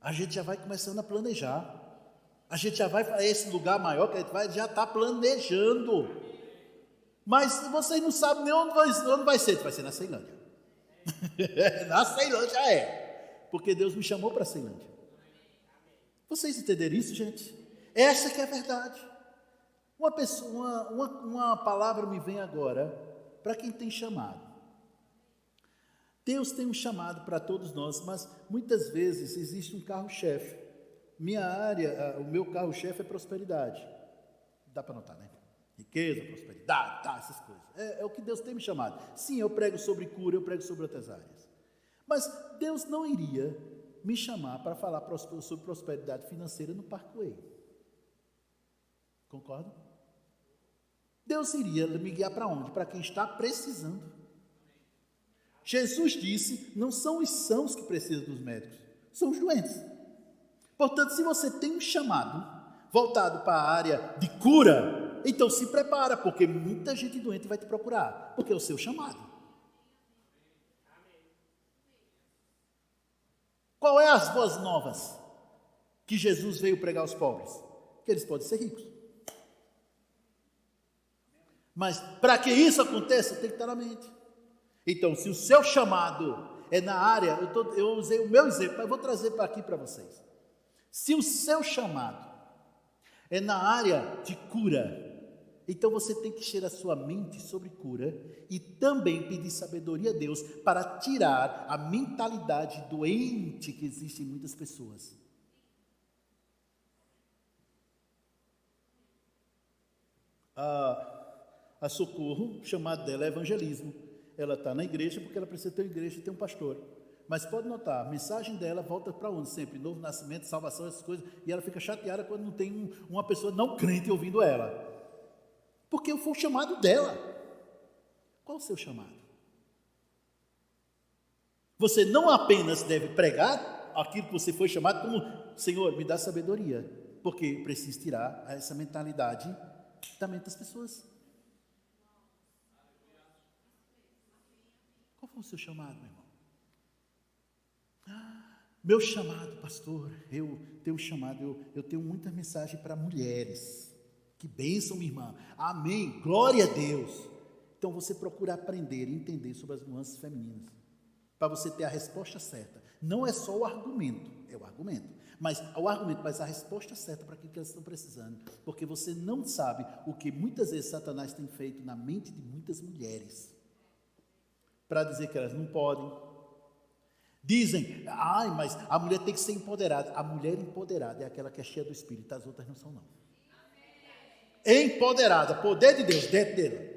Speaker 1: A gente já vai começando a planejar. A gente já vai para esse lugar maior que a gente vai, já está planejando. Mas vocês não sabem nem onde vai ser. Vai ser na Ceilândia. Na Ceilândia é. Porque Deus me chamou para a Ceilândia. Vocês entenderam isso, gente? Essa que é a verdade. Uma palavra me vem agora para quem tem chamado. Deus tem um chamado para todos nós, mas muitas vezes existe um carro-chefe. Minha área, o meu carro-chefe é prosperidade. Dá para notar, né? Riqueza, prosperidade, tá, essas coisas. É o que Deus tem me chamado. Sim, eu prego sobre cura, eu prego sobre outras áreas. Mas Deus não iria me chamar para falar sobre prosperidade financeira no Parkway. Concorda? Deus iria me guiar para onde? Para quem está precisando. Jesus disse: não são os sãos que precisam dos médicos, são os doentes. Portanto, se você tem um chamado voltado para a área de cura, então se prepara, porque muita gente doente vai te procurar, porque é o seu chamado. Qual é as boas novas que Jesus veio pregar aos pobres? Que eles podem ser ricos. Mas para que isso aconteça, tem que estar na mente. Então, se o seu chamado é na área, eu usei o meu exemplo, mas vou trazer para aqui para vocês. Se o seu chamado é na área de cura, então você tem que encher a sua mente sobre cura e também pedir sabedoria a Deus para tirar a mentalidade doente que existe em muitas pessoas. A Socorro, o chamado dela é evangelismo. Ela está na igreja porque ela precisa ter uma igreja e ter um pastor. Mas pode notar, a mensagem dela volta para onde? Sempre novo nascimento, salvação, essas coisas. E ela fica chateada quando não tem uma pessoa não crente ouvindo ela. Porque foi o chamado dela. Qual o seu chamado? Você não apenas deve pregar aquilo que você foi chamado, como: Senhor, me dá sabedoria, porque preciso tirar essa mentalidade da mente das pessoas. Qual foi o seu chamado, meu irmão? Meu chamado, pastor, eu tenho um chamado, eu tenho muita mensagem para mulheres. Que bênção, minha irmã. Amém. Glória a Deus. Então você procura aprender e entender sobre as nuances femininas, para você ter a resposta certa. Não é só o argumento, é o argumento, mas a resposta certa para aquilo que elas estão precisando, porque você não sabe o que muitas vezes Satanás tem feito na mente de muitas mulheres, para dizer que elas não podem. Dizem: mas a mulher tem que ser empoderada. A mulher empoderada é aquela que é cheia do Espírito, as outras não são, não. Empoderada, poder de Deus dentro dela.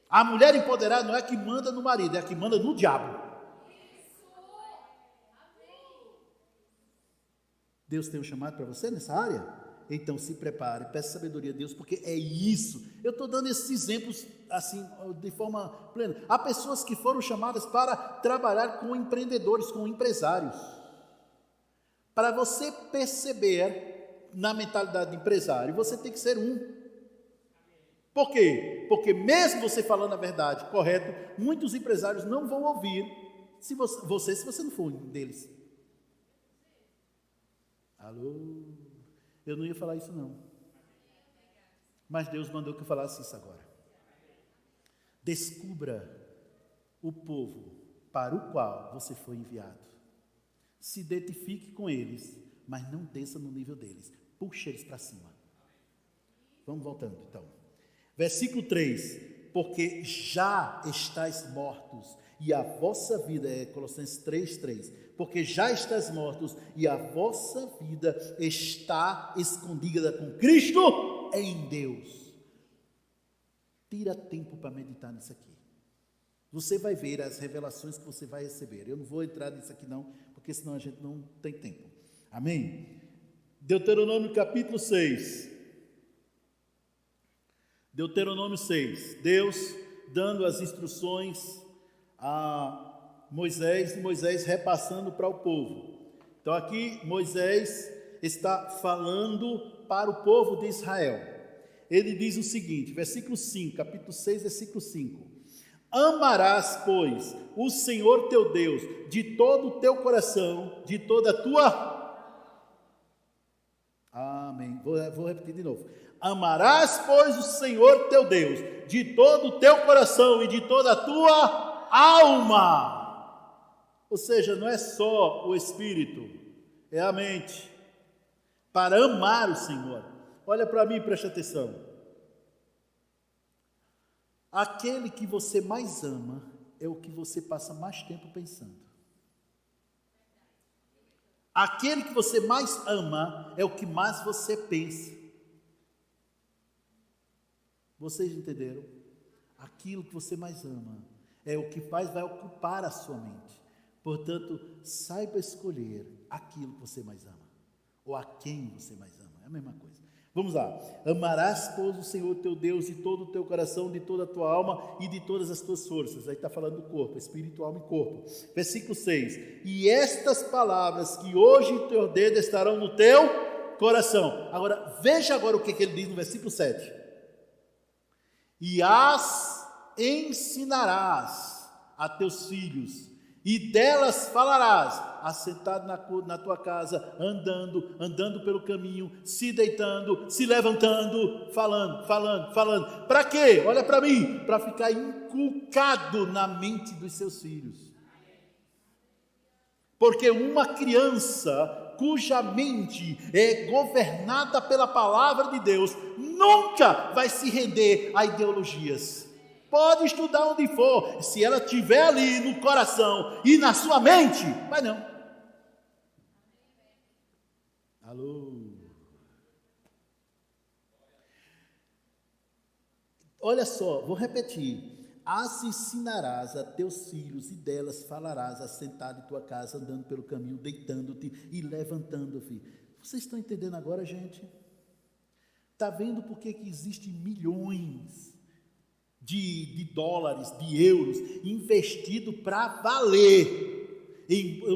Speaker 1: A mulher empoderada não é a que manda no marido, é a que manda no diabo. Deus tem um chamado para você nessa área? Então se prepare, peça sabedoria a Deus, porque é isso. Eu estou dando esses exemplos assim, de forma plena. Há pessoas que foram chamadas para trabalhar com empreendedores, com empresários. Para você perceber na mentalidade de empresário, você tem que ser um. Por quê? Porque mesmo você falando a verdade, correto, muitos empresários não vão ouvir se você não for um deles. Alô? Eu não ia falar isso não. Mas Deus mandou que eu falasse isso agora. Descubra o povo para o qual você foi enviado. Se identifique com eles, mas não desça no nível deles. Puxe eles para cima. Vamos voltando então. Versículo 3. Porque já estáis mortos e a vossa vida, Colossenses 3:3. Porque já estáis mortos e a vossa vida está escondida com Cristo em Deus. Tira tempo para meditar nisso aqui. Você vai ver as revelações que você vai receber. Eu não vou entrar nisso aqui não, porque senão a gente não tem tempo. Amém? Deuteronômio capítulo 6. Deuteronômio 6. Deus dando as instruções a Moisés e Moisés repassando para o povo. Então aqui Moisés está falando para o povo de Israel. Ele diz o seguinte, versículo 5, capítulo 6, versículo 5. Amarás, pois, o Senhor teu Deus de todo o teu coração, de toda a tua... Amém. Vou repetir de novo. Amarás, pois, o Senhor teu Deus de todo o teu coração e de toda a tua alma. Ou seja, não é só o espírito, é a mente. Para amar o Senhor. Olha para mim e preste atenção. Aquele que você mais ama é o que você passa mais tempo pensando. Aquele que você mais ama é o que mais você pensa. Vocês entenderam? Aquilo que você mais ama é o que vai ocupar a sua mente. Portanto, saiba escolher aquilo que você mais ama. Ou a quem você mais ama. É a mesma coisa. Vamos lá. Amarás, pois, o Senhor teu Deus de todo o teu coração, de toda a tua alma e de todas as tuas forças. Aí está falando do corpo, espírito, alma e corpo. Versículo 6. E estas palavras que hoje te ordeno estarão no teu coração. Agora, veja agora o que ele diz no versículo 7. E as ensinarás a teus filhos, e delas falarás, assentado na tua casa, andando pelo caminho, se deitando, se levantando, falando. Para quê? Olha para mim, para ficar inculcado na mente dos seus filhos. Porque uma criança cuja mente é governada pela palavra de Deus, nunca vai se render a ideologias. Pode estudar onde for, se ela estiver ali no coração e na sua mente, vai não. Alô? Olha só, vou repetir. As ensinarás a teus filhos e delas falarás, assentado em tua casa, andando pelo caminho, deitando-te e levantando-te. Vocês estão entendendo agora, gente? Está vendo por que existem milhões de dólares, de euros, investido para valer,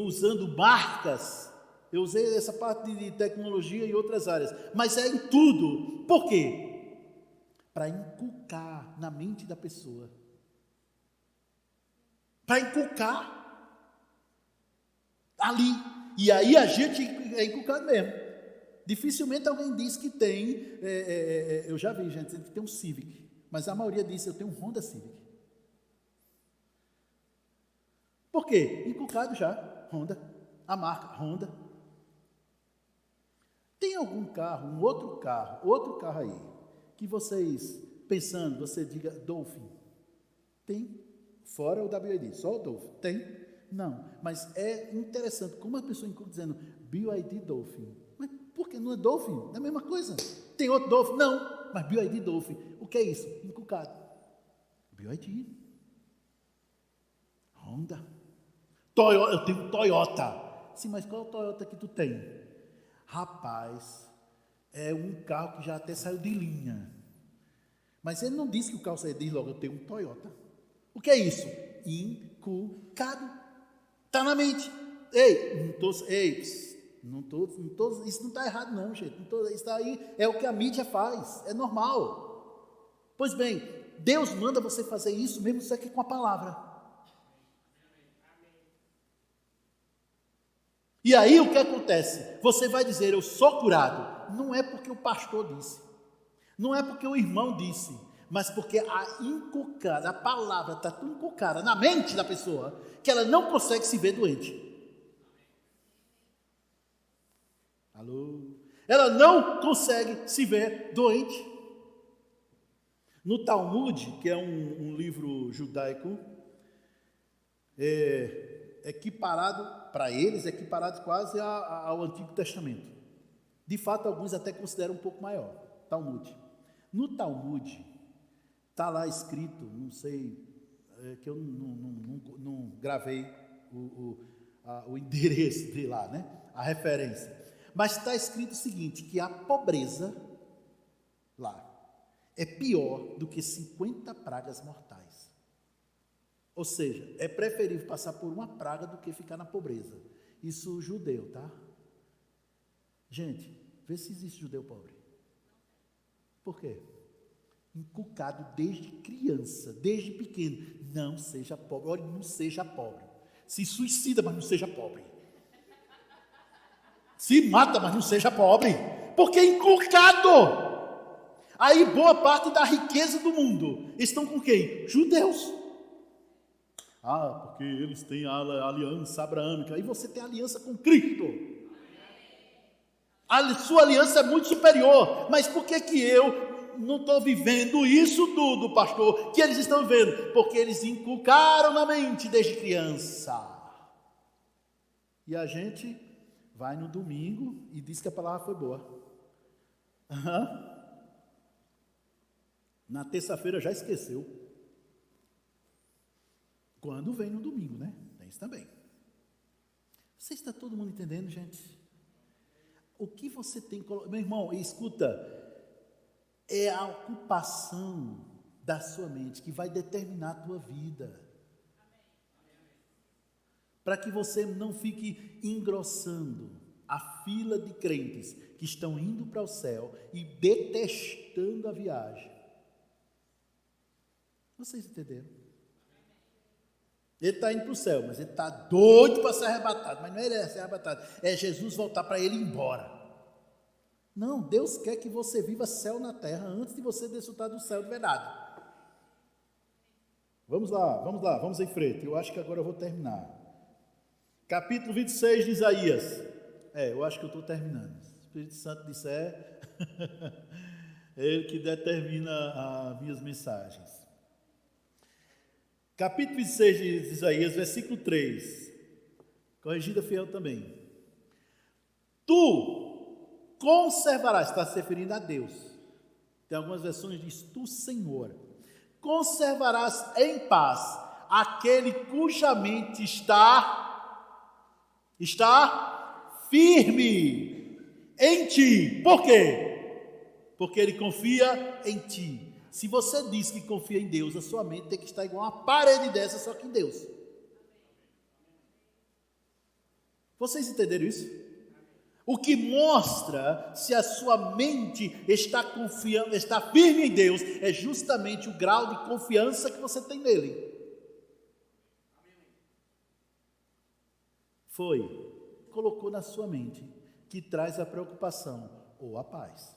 Speaker 1: usando marcas? Eu usei essa parte de tecnologia e outras áreas, mas é em tudo. Por quê? Para inculcar na mente da pessoa. Para inculcar ali. E aí a gente é inculcado mesmo. Dificilmente alguém diz que tem, eu já vi gente dizendo que tem um Civic, mas a maioria diz eu tenho um Honda Civic. Por quê? Inculcado já, Honda, a marca Honda. Tem algum carro, outro carro aí, que vocês, pensando, você diga Dolphin? Tem? Fora o WID, só o Dolphin. Tem? Não. Mas é interessante, como a pessoa inculca dizendo BYD Dolphin. Mas por que não é Dolphin? É a mesma coisa. Tem outro Dolphin? Não. Mas BYD Dolphin. O que é isso? Inculcado. BYD. Honda. Toyota. Eu tenho um Toyota. Sim, mas qual é o Toyota que tu tem? Rapaz, é um carro que já até saiu de linha. Mas ele não disse que o carro saiu de linha, logo eu tenho um Toyota. O que é isso? Inculcado. Está na mente. Ei, Isso não está errado não, gente. Isso aí é o que a mídia faz, é normal. Pois bem, Deus manda você fazer isso mesmo isso aqui com a palavra. E aí o que acontece? Você vai dizer, eu sou curado. Não é porque o pastor disse, não é porque o irmão disse, mas porque a palavra está tão inculcada na mente da pessoa, que ela não consegue se ver doente. Alô? Ela não consegue se ver doente. No Talmud, que é um livro judaico, equiparado, para eles, equiparado quase ao Antigo Testamento. De fato, alguns até consideram um pouco maior, Talmud. No Talmud, está lá escrito, não sei, que eu não gravei o endereço de lá, né? A referência. Mas está escrito o seguinte, que a pobreza lá é pior do que 50 pragas mortais. Ou seja, é preferível passar por uma praga do que ficar na pobreza. Isso judeu, tá? Gente, vê se existe judeu pobre. Por quê? Inculcado desde criança, desde pequeno. Não seja pobre. Olha, não seja pobre. Se suicida, mas não seja pobre. Se mata, mas não seja pobre. Porque é inculcado. Aí boa parte da riqueza do mundo estão com quem? Judeus. Porque eles têm a aliança abraâmica. Aí você tem a aliança com Cristo. A sua aliança é muito superior. Mas por que eu não estou vivendo isso tudo, pastor, que eles estão vivendo? Porque eles inculcaram na mente desde criança. E a gente vai no domingo e diz que a palavra foi boa. Na terça-feira já esqueceu. Quando vem no domingo, né? Tem isso também. Você está todo mundo entendendo, gente? O que você tem... Meu irmão, escuta, é a ocupação da sua mente que vai determinar a tua vida. Para que você não fique engrossando a fila de crentes que estão indo para o céu e detestando a viagem. Vocês entenderam? Ele está indo para o céu, mas ele está doido para ser arrebatado. Mas não é ele ser arrebatado, é Jesus voltar para ele ir embora. Não, Deus quer que você viva céu na terra antes de você desfrutar do céu de verdade. Vamos lá, vamos em frente. Eu acho que agora eu vou terminar. Capítulo 26 de Isaías. Eu acho que eu estou terminando. Se o Espírito Santo disser, é ele que determina as minhas mensagens. Capítulo 26 de Isaías, versículo 3. Corrigida fiel também. Tu conservarás, está se referindo a Deus. Tem algumas versões que diz, tu, Senhor, conservarás em paz aquele cuja mente está firme em ti. Por quê? Porque ele confia em ti. Se você diz que confia em Deus, a sua mente tem que estar igual uma parede dessa, só que em Deus. Vocês entenderam isso? O que mostra se a sua mente está firme em Deus, é justamente o grau de confiança que você tem nele. Colocou na sua mente, que traz a preocupação ou a paz.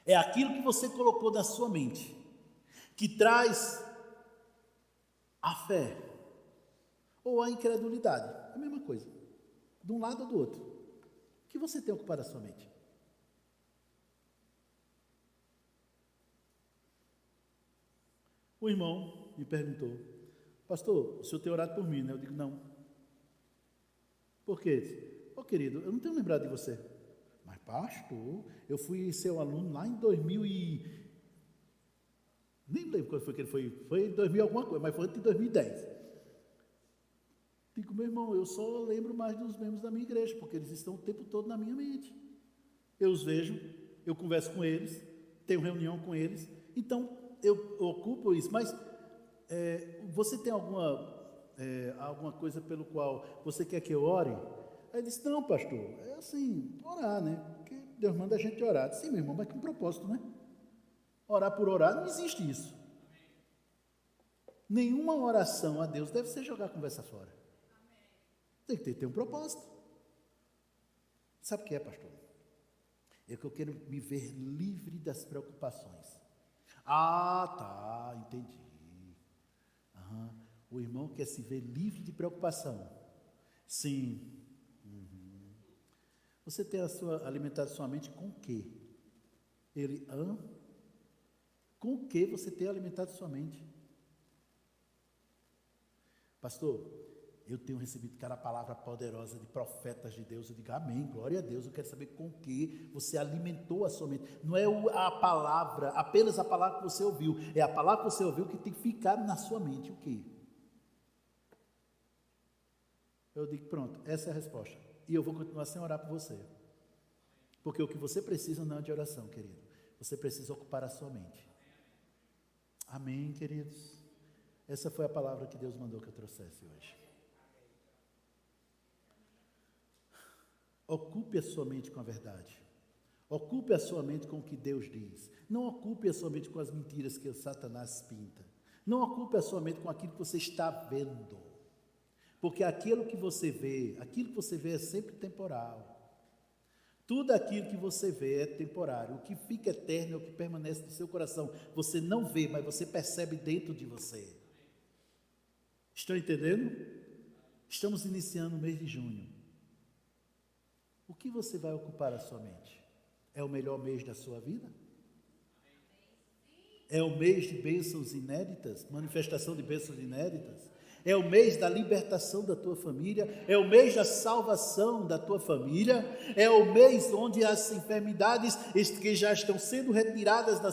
Speaker 1: É aquilo que você colocou na sua mente, que traz a fé ou a incredulidade. É a mesma coisa, de um lado ou do outro. O que você tem ocupado a sua mente? O irmão me perguntou, pastor, o senhor tem orado por mim, né? Eu digo, não. Por quê? Querido, eu não tenho lembrado de você. Mas pastor, eu fui seu aluno lá em 2000 e... Nem lembro quando foi que ele foi em 2000 alguma coisa, mas foi antes de 2010. Digo, meu irmão, eu só lembro mais dos membros da minha igreja, porque eles estão o tempo todo na minha mente. Eu os vejo, eu converso com eles, tenho reunião com eles, então eu ocupo isso, mas você tem alguma alguma coisa pelo qual você quer que eu ore? Aí ele disse, não, pastor, é assim, orar, né? Porque Deus manda a gente orar. Eu disse, sim, meu irmão, mas com propósito, né? Orar por orar, não existe isso. Nenhuma oração a Deus deve ser jogar a conversa fora. Tem que ter um propósito. Sabe o que é, pastor? É que eu quero me ver livre das preocupações. Ah, tá, entendi. O irmão quer se ver livre de preocupação. Sim. Você tem alimentado sua mente com o quê? Com o que você tem alimentado sua mente? Pastor, eu tenho recebido cada palavra poderosa de profetas de Deus. Eu digo, amém, glória a Deus. Eu quero saber com o que você alimentou a sua mente. Não é a palavra, apenas a palavra que você ouviu. É a palavra que você ouviu que tem que ficar na sua mente. O quê? Eu digo, pronto, essa é a resposta. E eu vou continuar sem orar por você. Porque o que você precisa não é de oração, querido. Você precisa ocupar a sua mente. Amém, queridos? Essa foi a palavra que Deus mandou que eu trouxesse hoje. Ocupe a sua mente com a verdade. Ocupe a sua mente com o que Deus diz. Não ocupe a sua mente com as mentiras que o Satanás pinta. Não ocupe a sua mente com aquilo que você está vendo. Porque aquilo que você vê é sempre temporal. Tudo aquilo que você vê é temporário. O que fica eterno é o que permanece no seu coração. Você não vê, mas você percebe dentro de você. Estão entendendo? Estamos iniciando o mês de junho. O que você vai ocupar a sua mente? É o melhor mês da sua vida? É o mês de bênçãos inéditas? Manifestação de bênçãos inéditas? É o mês da libertação da tua família, é o mês da salvação da tua família, é o mês onde as enfermidades que já estão sendo retiradas da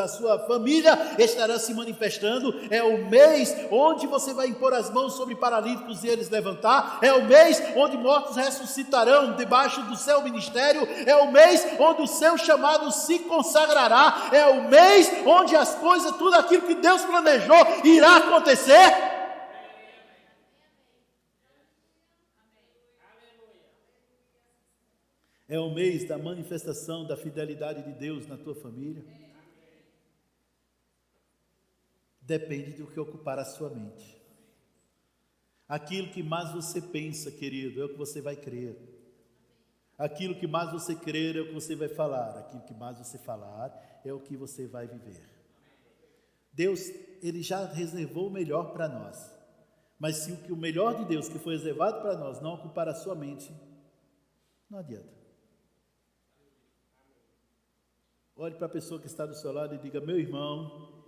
Speaker 1: sua família estarão se manifestando, é o mês onde você vai impor as mãos sobre paralíticos e eles levantar, é o mês onde mortos ressuscitarão debaixo do seu ministério, é o mês onde o seu chamado se consagrará, é o mês onde as coisas, tudo aquilo que Deus planejou irá acontecer. É o mês da manifestação da fidelidade de Deus na tua família. Depende do que ocupar a sua mente. Aquilo que mais você pensa, querido, é o que você vai crer. Aquilo que mais você crer é o que você vai falar. Aquilo que mais você falar é o que você vai viver. Deus, Ele já reservou o melhor para nós. Mas se o melhor de Deus que foi reservado para nós não ocupar a sua mente, não adianta. Olhe para a pessoa que está do seu lado e diga, meu irmão,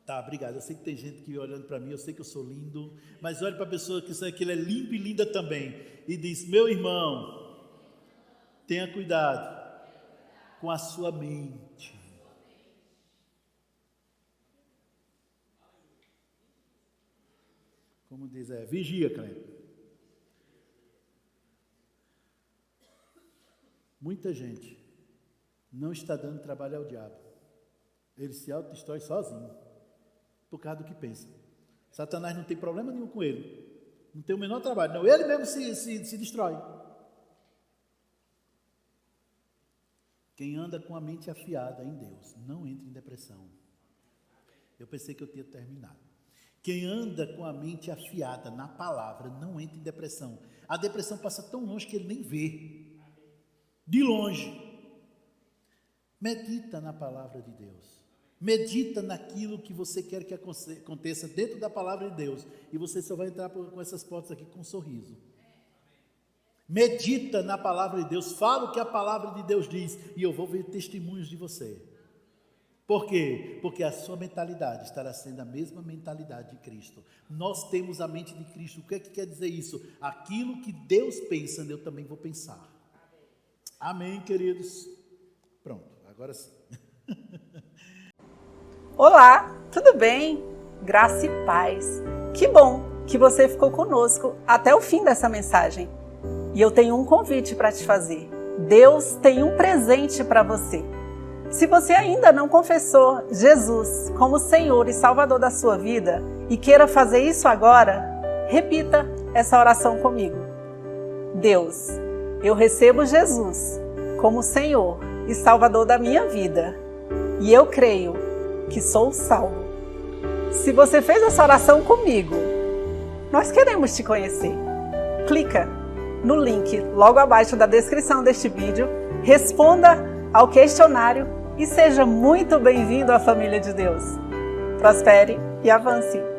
Speaker 1: tá, obrigado, eu sei que tem gente que olhando para mim, eu sei que eu sou lindo, mas olhe para a pessoa que sabe que ele é limpo e linda também, e diz, meu irmão, tenha cuidado com a sua mente. Como diz, vigia, Cleber. Muita gente não está dando trabalho ao diabo. Ele se autodestrói sozinho, por causa do que pensa. Satanás não tem problema nenhum com ele. Não tem o menor trabalho. Não, ele mesmo se destrói. Quem anda com a mente afiada em Deus, não entra em depressão. Eu pensei que eu tinha terminado. Quem anda com a mente afiada na palavra, não entra em depressão. A depressão passa tão longe que ele nem vê. De longe. Medita na palavra de Deus. Medita naquilo que você quer que aconteça dentro da palavra de Deus. E você só vai entrar com essas portas aqui com um sorriso. Medita na palavra de Deus. Fala o que a palavra de Deus diz. E eu vou ver testemunhos de você. Por quê? Porque a sua mentalidade estará sendo a mesma mentalidade de Cristo. Nós temos a mente de Cristo. O que é que quer dizer isso? Aquilo que Deus pensa, eu também vou pensar. Amém, queridos? Pronto. Agora sim.
Speaker 2: Olá, tudo bem? Graça e paz. Que bom que você ficou conosco até o fim dessa mensagem. E eu tenho um convite para te fazer. Deus tem um presente para você. Se você ainda não confessou Jesus como Senhor e Salvador da sua vida e queira fazer isso agora, Repita essa oração comigo. Deus, eu recebo Jesus como Senhor e Salvador da minha vida e eu creio que sou salvo. Se você fez essa oração comigo, nós queremos te conhecer. Clica no link logo abaixo da descrição deste vídeo, responda ao questionário e seja muito bem-vindo à família de Deus. Prospere e avance!